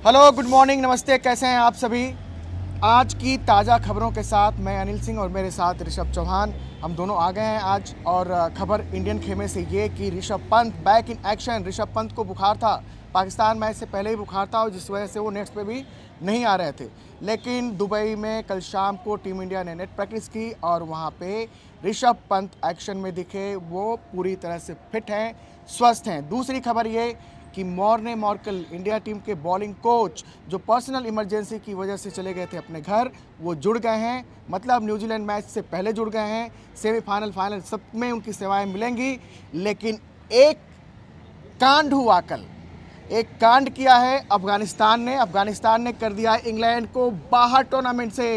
Hello, good morning, नमस्ते, कैसे हैं आप सभी। आज की ताज़ा खबरों के साथ मैं अनिल सिंह और मेरे साथ ऋषभ चौहान, हम दोनों आ गए हैं आज। और खबर इंडियन खेमे से ये कि Rishabh Pant back in action. Rishabh Pant को बुखार था, पाकिस्तान मैच से पहले ही बुखार था और जिस वजह से वो नेट्स पे भी नहीं आ रहे थे। लेकिन दुबई में कल शाम को टीम इंडिया ने नेट प्रैक्टिस की और वहाँ पे ऋषभ पंत एक्शन में दिखे। वो पूरी तरह से फिट हैं, स्वस्थ हैं। दूसरी खबर ये कि मॉर्ने मॉर्कल इंडिया टीम के बॉलिंग कोच जो पर्सनल इमरजेंसी की वजह से चले गए थे अपने घर, वो जुड़ गए हैं। मतलब न्यूजीलैंड मैच से पहले जुड़ गए हैं। सेमीफाइनल, फाइनल सब में उनकी सेवाएं मिलेंगी। लेकिन एक कांड हुआ कल, एक कांड किया है अफगानिस्तान ने कर दिया है इंग्लैंड को बाहर टूर्नामेंट से।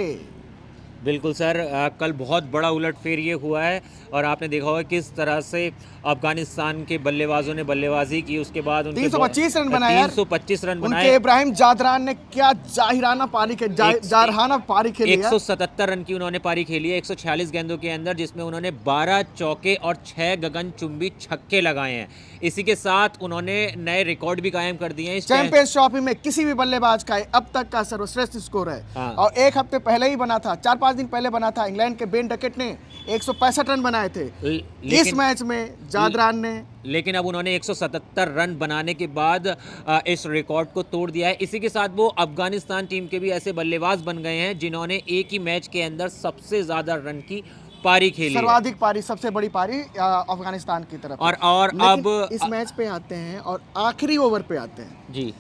बिल्कुल सर, कल बहुत बड़ा उलटफेर ये हुआ है और आपने देखा होगा किस तरह से अफगानिस्तान के बल्लेबाजों ने बल्लेबाजी की। उसके बाद उनके 325 रन बनाए यार। 325 रन उनके बनाए। इब्राहिम जादरान ने क्या जाहिराना पारी के जारहाना पारी खेली यार। 177 रन की उन्होंने पारी खेली है 146 गेंदों के अंदर, जिसमें उन्होंने 12 चौके और 6 गगनचुंबी छक्के लगाए हैं। इसी के साथ उन्होंने नए रिकॉर्ड भी कायम कर दिए हैं। चैंपियंस ट्रॉफी में किसी भी बल्लेबाज का अब तक का सर्वश्रेष्ठ स्कोर है। हाँ। और एक हफ्ते पहले ही बना था, 4-5 दिन पहले बना था। इंग्लैंड के बेन डकेट ने 165 रन बनाए थे इस मैच में, जादरान ने। लेकिन अब उन्होंने 177 रन बनाने के बाद इस रिकॉर्ड को तोड़ दिया है। इसी के साथ वो अफगानिस्तान टीम के भी ऐसे बल्लेबाज बन गए हैं जिन्होंने एक ही मैच के अंदर सबसे ज्यादा रन की पारी खेली है। सर्वाधिक पारी, सबसे बड़ी पारी अफगानिस्तान की तरफ। और लेकिन अब इस मैच पे आते हैं और आखिरी ओवर पे आते हैं। जी,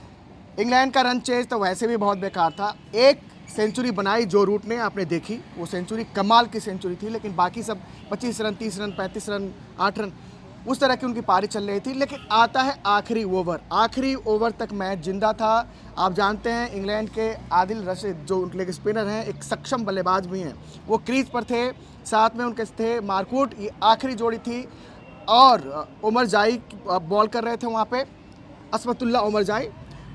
इंग्लैंड का रन चेज तो वैसे भी बहुत बेकार था। एक सेंचुरी बनाई जो रूट ने, आपने देखी वो सेंचुरी, कमाल की सेंचुरी थी। लेकिन बाकी सब 25 रन, 30 रन, 35 रन, 8 रन, उस तरह की उनकी पारी चल रही थी। लेकिन आता है आखिरी ओवर तक मैच जिंदा था। आप जानते हैं इंग्लैंड के आदिल रशीद जो लेग स्पिनर हैं, एक सक्षम बल्लेबाज भी हैं, वो क्रीज पर थे। साथ में उनके थे मार्कूट। ये आखिरी जोड़ी थी और उमर जाई बॉल कर रहे थे वहाँ पे, असमतुल्ला उमर जाई।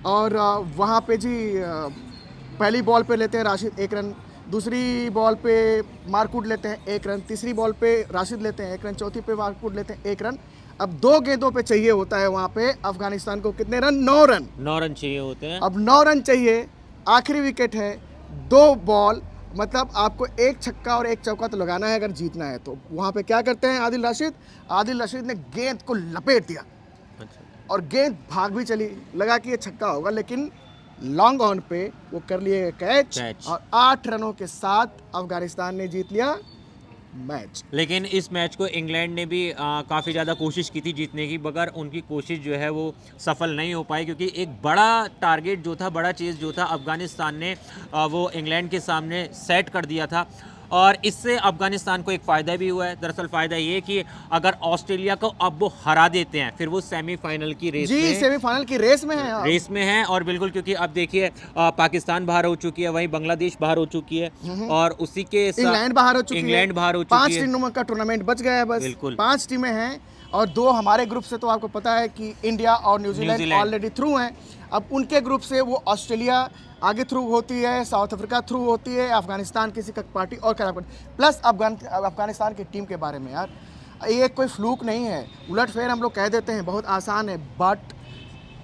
और वहाँ पे जी पहली बॉल पे लेते हैं राशिद 1 रन, दूसरी बॉल पे मार्कूट लेते हैं 1 रन, तीसरी बॉल पे राशिद लेते हैं 1 रन, चौथी पे मार्कूट लेते हैं 1 रन। अब 2 गेंदों पे चाहिए होता है वहाँ पे अफगानिस्तान को कितने रन? 9 रन। 9 रन चाहिए होते हैं। अब 9 रन चाहिए, आखिरी विकेट है, 2 बॉल, मतलब आपको 1 छक्का और 1 चौका तो लगाना है अगर जीतना है। तो वहाँ पे क्या करते हैं आदिल रशीद ने गेंद को लपेट दिया और गेंद भाग भी चली, लगा कि ये छक्का होगा, लेकिन लॉन्ग ऑन पे वो कर लिए कैच और 8 रनों के साथ अफगानिस्तान ने जीत लिया मैच। लेकिन इस मैच को इंग्लैंड ने भी काफ़ी ज़्यादा कोशिश की थी जीतने की, मगर उनकी कोशिश जो है वो सफल नहीं हो पाई, क्योंकि एक बड़ा टारगेट जो था, बड़ा चीज़ जो था, अफगानिस्तान ने वो इंग्लैंड के सामने सेट कर दिया था। और इससे अफगानिस्तान को एक फ़ायदा भी हुआ है। दरअसल फ़ायदा ये कि अगर ऑस्ट्रेलिया को अब वो हरा देते हैं, फिर वो सेमीफाइनल की रेस में, सेमीफाइनल की रेस में है और बिल्कुल, क्योंकि अब देखिए पाकिस्तान बाहर हो चुकी है, वहीं बांग्लादेश बाहर हो चुकी है और उसी के इंग्लैंड बाहर हो चुकी है। 5 है। टीमों का टूर्नामेंट बच गया है बस। बिल्कुल। 5 टीमें हैं और 2 हमारे ग्रुप से, तो आपको पता है कि इंडिया और न्यूजीलैंड ऑलरेडी थ्रू हैं। अब उनके ग्रुप से वो ऑस्ट्रेलिया आगे थ्रू होती है, साउथ अफ्रीका थ्रू होती है, अफगानिस्तान किसी का पार्टी और खराब करती। प्लस अफगानिस्तान की टीम के बारे में यार, ये कोई फ्लूक नहीं है। उलटफेर हम लोग कह देते हैं बहुत आसान है, बट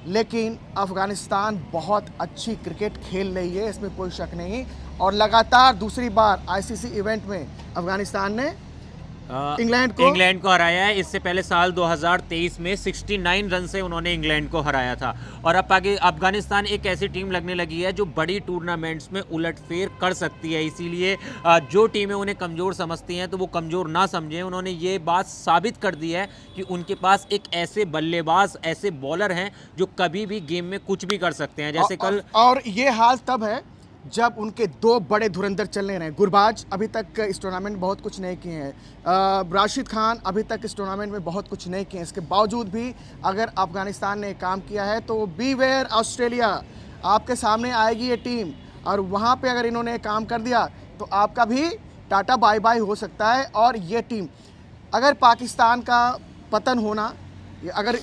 लेकिन अफगानिस्तान बहुत अच्छी क्रिकेट खेल रही है, इसमें कोई शक नहीं। और लगातार दूसरी बार आईसीसी इवेंट में अफगानिस्तान ने इंग्लैंड को हराया है। इससे पहले साल 2023 में 69 रन से उन्होंने इंग्लैंड को हराया था। और अब अफगानिस्तान एक ऐसी टीम लगने लगी है जो बड़ी टूर्नामेंट्स में उलटफेर कर सकती है। इसीलिए जो टीमें उन्हें कमज़ोर समझती हैं तो वो कमज़ोर ना समझें। उन्होंने ये बात साबित कर दी है कि उनके पास एक ऐसे बल्लेबाज, ऐसे बॉलर हैं जो कभी भी गेम में कुछ भी कर सकते हैं, जैसे कल। और ये हाल तब है जब उनके 2 बड़े धुरंधर चलने रहे। गुरबाज अभी तक इस टूर्नामेंट में बहुत कुछ नहीं किए हैं, राशिद खान अभी तक इस टूर्नामेंट में बहुत कुछ नहीं किए हैं। इसके बावजूद भी अगर अफगानिस्तान ने काम किया है तो बीवेयर ऑस्ट्रेलिया, आपके सामने आएगी ये टीम। और वहाँ पे अगर इन्होंने काम कर दिया तो आपका भी टाटा बाय बाय हो सकता है। और ये टीम, अगर पाकिस्तान का पतन होना, अगर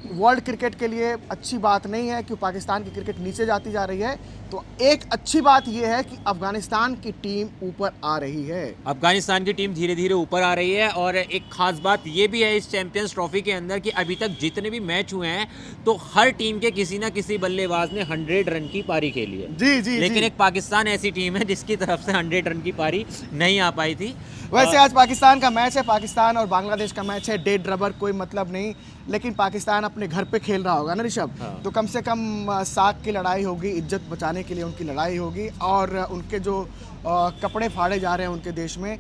वर्ल्ड क्रिकेट के लिए अच्छी बात नहीं है कि पाकिस्तान की क्रिकेट नीचे जाती जा रही है। तो एक अच्छी बात यह है कि अफगानिस्तान की टीम ऊपर आ रही है। अफगानिस्तान की टीम धीरे धीरे ऊपर आ रही है और एक खास बात ये भी है इस चैंपियंस ट्रॉफी के अंदर कि अभी तक जितने भी मैच हुए हैं तो हर टीम के किसी ना किसी बल्लेबाज ने 100 रन की पारी खेली है। जी लेकिन एक पाकिस्तान ऐसी टीम है जिसकी तरफ से 100 रन की पारी नहीं आ पाई थी। वैसे आज पाकिस्तान का मैच है, पाकिस्तान और बांग्लादेश का मैच है, डेड रबर, कोई मतलब नहीं। लेकिन पाकिस्तान अपने घर पे खेल रहा होगा ना ऋषभ, तो कम से कम साख की लड़ाई होगी, इज्जत बचाने के लिए उनकी लड़ाई होगी। और उनके जो कपड़े फाड़े जा रहे हैं उनके देश में,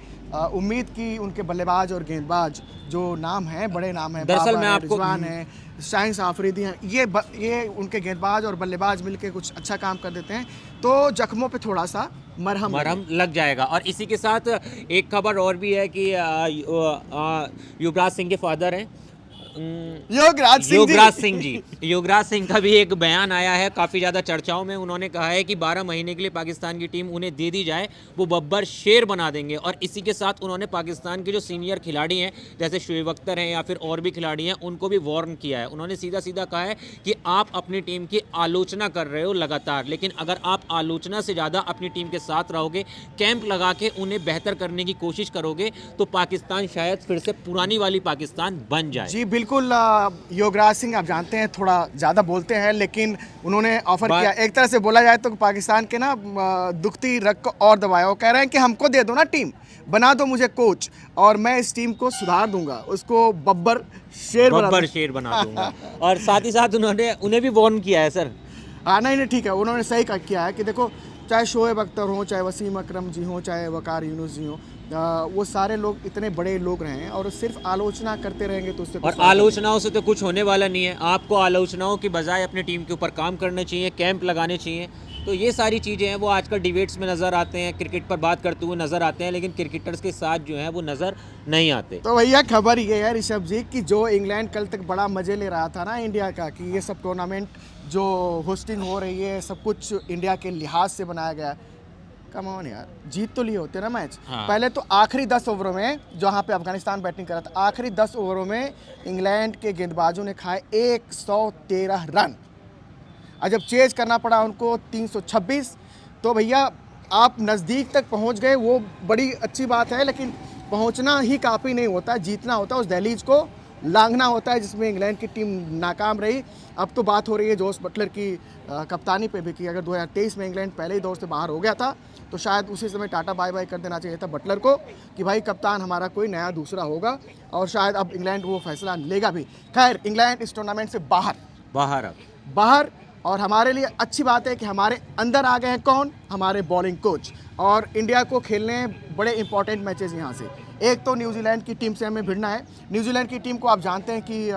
उम्मीद की उनके बल्लेबाज और गेंदबाज जो नाम है, बड़े नाम है, दरअसल बाबर मैं है, आपको रिजवान है, शाहिन आफरीदी हैं, ये उनके गेंदबाज और बल्लेबाज मिलके कुछ अच्छा काम कर देते हैं तो जख्मों पे थोड़ा सा मरहम लग जाएगा। और इसी के साथ एक खबर और भी है कि युवराज सिंह के फादर हैं योगराज सिंह का भी एक बयान आया है काफ़ी ज़्यादा चर्चाओं में। उन्होंने कहा है कि 12 महीने के लिए पाकिस्तान की टीम उन्हें दे दी जाए, वो बब्बर शेर बना देंगे। और इसी के साथ उन्होंने पाकिस्तान के जो सीनियर खिलाड़ी हैं जैसे शुएब अख्तर हैं या फिर और भी खिलाड़ी हैं उनको भी वार्न किया है। उन्होंने सीधा सीधा कहा है कि आप अपनी टीम की आलोचना कर रहे हो लगातार, लेकिन अगर आप आलोचना से ज़्यादा अपनी टीम के साथ रहोगे, कैंप लगा के उन्हें बेहतर करने की कोशिश करोगे तो पाकिस्तान शायद फिर से पुरानी वाली पाकिस्तान बन जाए। जी बिल्कुल। योगराज सिंह आप जानते हैं थोड़ा ज़्यादा बोलते हैं, लेकिन उन्होंने ऑफर किया, एक तरह से बोला जाए तो पाकिस्तान के ना दुखती रग को और दबाया। वो कह रहे हैं कि हमको दे दो ना टीम, बना दो मुझे कोच और मैं इस टीम को सुधार दूंगा, उसको बब्बर शेर बना दूंगा। और साथ ही साथ उन्होंने उन्हें भी वार्न किया है सर। हाँ नहीं ठीक है, उन्होंने सही किया है कि देखो, चाहे शोएब अख्तर हो, चाहे वसीम अकरम जी हो, चाहे वकार यूनुस जी हो, वो सारे लोग इतने बड़े लोग रहे हैं और सिर्फ आलोचना करते रहेंगे तो उससे और आलोचनाओं से तो कुछ होने वाला नहीं है। आपको आलोचनाओं की बजाय अपनी टीम के ऊपर काम करना चाहिए, कैंप लगाने चाहिए। तो ये सारी चीज़ें हैं वो आजकल डिबेट्स में नज़र आते हैं, क्रिकेट पर बात करते हुए नज़र आते हैं, लेकिन क्रिकेटर्स के साथ जो है वो नज़र नहीं आते। तो भैया खबर ये है ऋषभ जी कि जो इंग्लैंड कल तक बड़ा मजे ले रहा था ना इंडिया का, कि ये सब टूर्नामेंट जो होस्टिंग हो रही है सब कुछ इंडिया के लिहाज से बनाया गया। कम ऑन यार, जीत तो लिए होते ना मैच। हाँ। पहले तो आखिरी 10 ओवरों में जहाँ पे अफगानिस्तान बैटिंग कर रहा था, आखिरी 10 ओवरों में इंग्लैंड के गेंदबाजों ने खाए 113 रन और जब चेज करना पड़ा उनको 326। तो भैया आप नज़दीक तक पहुँच गए, वो बड़ी अच्छी बात है, लेकिन पहुँचना ही काफ़ी नहीं होता, जीतना होता है, उस दहलीज को लांघना होता है जिसमें इंग्लैंड की टीम नाकाम रही। अब तो बात हो रही है जोस बटलर की कप्तानी पे भी कि अगर 2023 में इंग्लैंड पहले ही दौर से बाहर हो गया था तो शायद उसी समय टाटा बाय बाय कर देना चाहिए था बटलर को कि भाई कप्तान हमारा कोई नया दूसरा होगा, और शायद अब इंग्लैंड वो फैसला लेगा भी। खैर, इंग्लैंड इस टूर्नामेंट से बाहर और हमारे लिए अच्छी बात है कि हमारे अंदर आ गए हैं कौन, हमारे बॉलिंग कोच। और इंडिया को खेलने हैं बड़े इंपॉर्टेंट मैचेस यहाँ से। एक तो न्यूजीलैंड की टीम से हमें भिड़ना है। न्यूजीलैंड की टीम को आप जानते हैं कि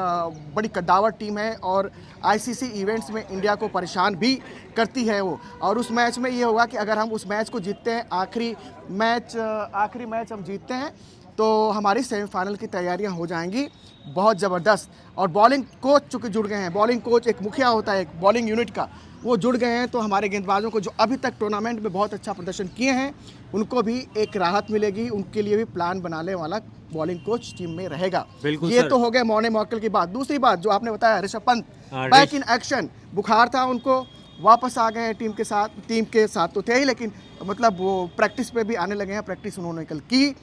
बड़ी कद्दावर टीम है और आईसीसी इवेंट्स में इंडिया को परेशान भी करती है वो। और उस मैच में ये होगा कि अगर हम उस मैच को जीतते हैं, आखिरी मैच हम जीतते हैं तो हमारी सेमीफाइनल की तैयारियां हो जाएंगी बहुत ज़बरदस्त। और बॉलिंग कोच चूँकि जुड़ गए हैं, बॉलिंग कोच एक मुखिया होता है एक बॉलिंग यूनिट का, वो जुड़ गए हैं, तो हमारे गेंदबाजों को जो अभी तक टूर्नामेंट में बहुत अच्छा प्रदर्शन किए हैं उनको भी एक राहत मिलेगी, उनके लिए भी प्लान बनाने वाला बॉलिंग कोच टीम में रहेगा। ये तो हो गया मौने मौकल की बात। दूसरी बात जो आपने बताया, Rishabh Pant back in action, बुखार था उनको, वापस आ गए हैं टीम के साथ तो थे ही, लेकिन मतलब वो प्रैक्टिस पे भी आने लगे हैं। प्रैक्टिस उन्होंने कल की,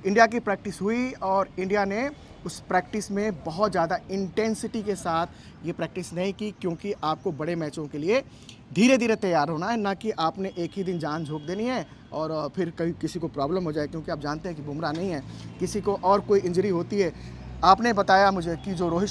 इंडिया की प्रैक्टिस हुई और इंडिया ने उस प्रैक्टिस में बहुत ज़्यादा इंटेंसिटी के साथ ये प्रैक्टिस नहीं की, क्योंकि आपको बड़े मैचों के लिए धीरे धीरे तैयार होना है, ना कि आपने एक ही दिन जान झोंक देनी है और फिर कहीं किसी को प्रॉब्लम हो जाए। क्योंकि आप जानते हैं कि बुमराह नहीं है, किसी को और कोई इंजरी होती है। आपने बताया मुझे कि जो रोहित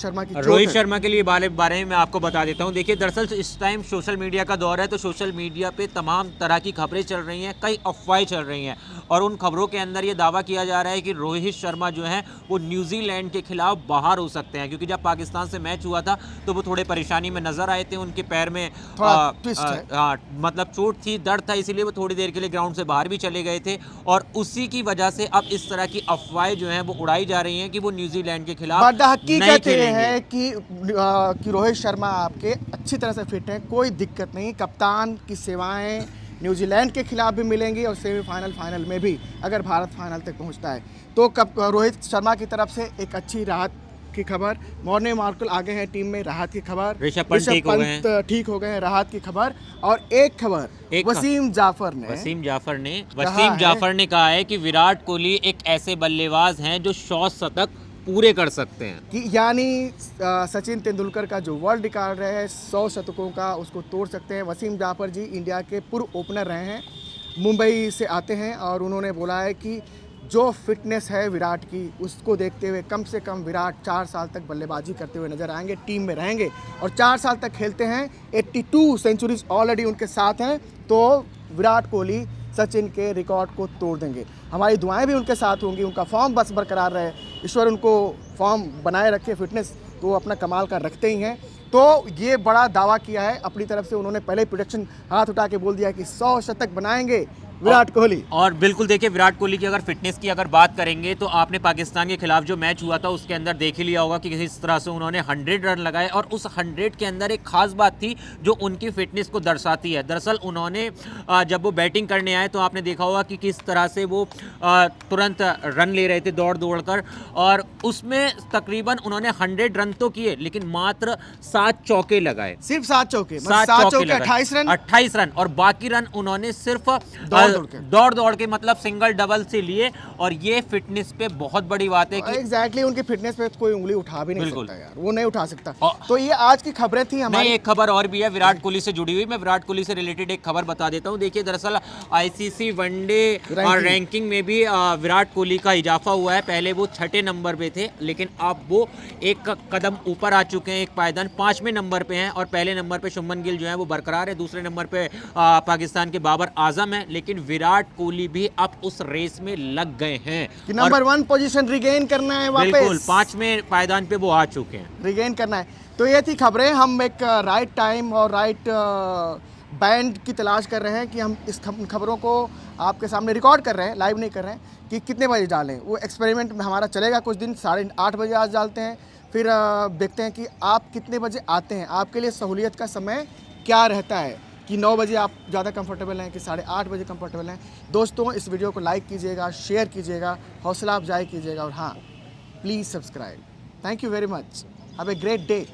शर्मा के लिए बारे में मैं आपको बता देता हूं। देखिए, दरअसल इस टाइम सोशल मीडिया का दौर है, तो सोशल मीडिया पे तमाम तरह की खबरें चल रही हैं, कई अफवाहें चल रही हैं और उन खबरों के अंदर ये दावा किया जा रहा है कि रोहित शर्मा जो है वो न्यूजीलैंड के खिलाफ बाहर हो सकते हैं। क्योंकि जब पाकिस्तान से मैच हुआ था तो वो थोड़े परेशानी में नजर आए थे, उनके पैर में मतलब चोट थी, दर्द था, इसीलिए वो थोड़ी देर के लिए ग्राउंड से बाहर भी चले गए थे। और उसी की वजह से अब इस तरह की अफवाहें जो हैं वो उड़ाई जा रही हैं कि वो न्यूजीलैंड के खिलाफ हकीकत ये है कि रोहित शर्मा आपके अच्छी तरह से फिट हैं, कोई दिक्कत नहीं। कप्तान की सेवाएं न्यूजीलैंड के खिलाफ भी मिलेंगी और फाइनल में भी अगर भारत फाइनल तक पहुंचता है तो रोहित शर्मा की तरफ से एक अच्छी राहत की खबर, मॉर्ने मार्कल आगे हैं टीम में, राहत की खबर, ऋषभ पंत ठीक हो गए हैं। ठीक हो गए हैं, राहत की खबर। और एक खबर वसीम जाफर ने कहा है कि विराट कोहली एक ऐसे बल्लेबाज हैं जो 100 शतक पूरे कर सकते हैं, कि यानी सचिन तेंदुलकर का जो वर्ल्ड रिकॉर्ड है 100 शतकों का, उसको तोड़ सकते हैं। वसीम जाफर जी इंडिया के पूर्व ओपनर रहे हैं, मुंबई से आते हैं, और उन्होंने बोला है कि जो फिटनेस है विराट की, उसको देखते हुए कम से कम विराट 4 साल तक बल्लेबाजी करते हुए नजर आएंगे, टीम में रहेंगे और 4 साल तक खेलते हैं। 82 सेंचुरीज ऑलरेडी उनके साथ हैं, तो विराट कोहली सचिन के रिकॉर्ड को तोड़ देंगे। हमारी दुआएं भी उनके साथ होंगी, उनका फॉर्म बस बरकरार रहे, ईश्वर उनको फॉर्म बनाए रखे, फिटनेस तो वो अपना कमाल का रखते ही हैं। तो ये बड़ा दावा किया है अपनी तरफ से, उन्होंने पहले प्रोडक्शन हाथ उठा के बोल दिया कि 100 शतक बनाएंगे विराट कोहली। और बिल्कुल देखिए, विराट कोहली की अगर फिटनेस की अगर बात करेंगे तो आपने पाकिस्तान के खिलाफ जो मैच हुआ था उसके अंदर देख ही लिया होगा कि किस तरह से उन्होंने 100 रन लगाए, और उस 100 के अंदर एक खास बात थी जो उनकी फिटनेस को दर्शाती है। दरअसल उन्होंने जब वो बैटिंग करने आए तो आपने देखा होगा कि किस तरह से वो तुरंत रन ले रहे थे दौड़ दौड़ कर, और उसमें तकरीबन उन्होंने 100 रन तो किए लेकिन मात्र 7 चौके लगाए, सिर्फ 7 चौके, 7 चौके 28 रन, 28 रन, और बाकी रन उन्होंने सिर्फ दौड़ दौड़ के मतलब सिंगल डबल से लिए। और ये फिटनेस पे बहुत बड़ी बात है कि एग्जैक्टली उनकी फिटनेस पे कोई उंगली उठा भी नहीं सकता यार, वो नहीं उठा सकता। और तो ये आज की खबरें थी हमारी। एक खबर और भी है विराट कोहली से जुड़ी हुई, मैं विराट कोहली से रिलेटेड एक खबर बता देता हूँ। देखिए, दरअसल आईसीसी वनडे रैंकिंग में भी विराट कोहली का इजाफा हुआ है। पहले वो 6ठे नंबर पे थे, लेकिन अब वो एक कदम ऊपर आ चुके हैं, एक पायदान 5वें नंबर पे हैं, और पहले नंबर पे शुभमन गिल जो है वो बरकरार है, दूसरे नंबर पे पाकिस्तान के बाबर आजम है, लेकिन विराट कोहली भी अब उस रेस में लग गए हैं कि नंबर 1 पोजीशन रिगेन करना है, वापस बिल्कुल 5वें पायदान पे वो आ चुके हैं, रिगेन करना है। तो ये थी खबरें, हम एक राइट टाइम और राइट बैंड की तलाश कर रहे हैं कि हम इस खबरों को आपके सामने रिकॉर्ड कर रहे हैं, लाइव नहीं कर रहे हैं, कि कितने बजे डालें। वो एक्सपेरिमेंट में हमारा चलेगा कुछ दिन, 8:30 बजे आज डालते हैं, फिर देखते हैं कि आप कितने बजे आते हैं, आपके लिए सहूलियत का समय क्या रहता है, कि 9 बजे आप ज़्यादा कंफर्टेबल हैं कि 8:30 बजे कंफर्टेबल हैं। दोस्तों, इस वीडियो को लाइक कीजिएगा, शेयर कीजिएगा, हौसला अफजाई कीजिएगा, और हाँ, please subscribe. Thank you very much, have a great day.